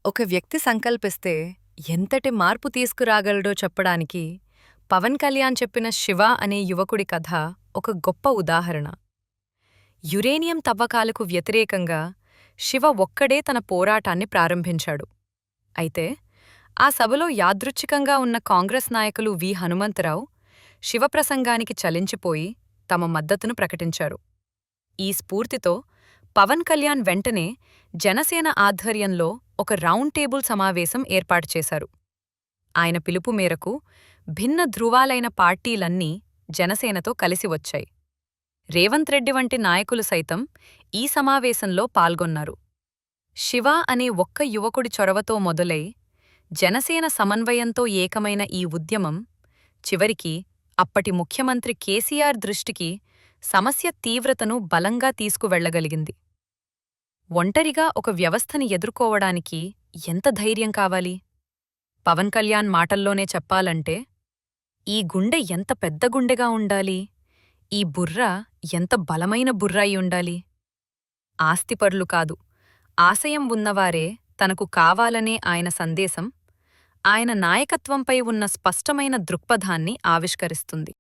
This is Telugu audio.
ఒక వ్యక్తి సంకల్పిస్తే ఎంతటి మార్పు తీసుకురాగలడో చెప్పడానికి పవన్ కళ్యాణ్ చెప్పిన శివ అనే యువకుడి కథ ఒక గొప్ప ఉదాహరణ. యురేనియం తవ్వకాలకు వ్యతిరేకంగా శివ ఒక్కడే తన పోరాటాన్ని ప్రారంభించాడు. అయితే ఆ సభలో యాదృచ్ఛికంగా ఉన్న కాంగ్రెస్ నాయకులు హనుమంతరావు శివప్రసంగానికి చలించిపోయి తమ మద్దతును ప్రకటించారు. ఈ స్ఫూర్తితో పవన్ కళ్యాణ్ వెంటనే జనసేన ఆధ్వర్యంలో ఒక రౌండ్ టేబుల్ సమావేశం ఏర్పాటు చేశారు. ఆయన పిలుపు మేరకు భిన్న ధృవాలైన పార్టీలన్నీ జనసేనతో కలిసి వచ్చాయి. రేవంత్ రెడ్డి వంటి నాయకులు సైతం ఈ సమావేశంలో పాల్గొన్నారు. శివ అనే ఒక్క యువకుడి చొరవతో మొదలై జనసేన సమన్వయంతో ఏకమైన ఈ ఉద్యమం చివరికి అప్పటి ముఖ్యమంత్రి కేసీఆర్ దృష్టికి సమస్య తీవ్రతను బలంగా తీసుకువెళ్లగలిగింది. ఒంటరిగా ఒక వ్యవస్థని ఎదుర్కోవడానికి ఎంత ధైర్యం కావాలి? పవన్ కళ్యాణ్ మాటల్లోనే చెప్పాలంటే, ఈ గుండె ఎంత పెద్ద గుండెగా ఉండాలి, ఈ బుర్ర ఎంత బలమైన బుర్ర అయి ఉండాలి. ఆస్తిపరులు కాదు, ఆశయం ఉన్నవారే తనకు కావాలనే ఆయన సందేశం ఆయన నాయకత్వంపై ఉన్న స్పష్టమైన దృక్పథాన్ని ఆవిష్కరిస్తుంది.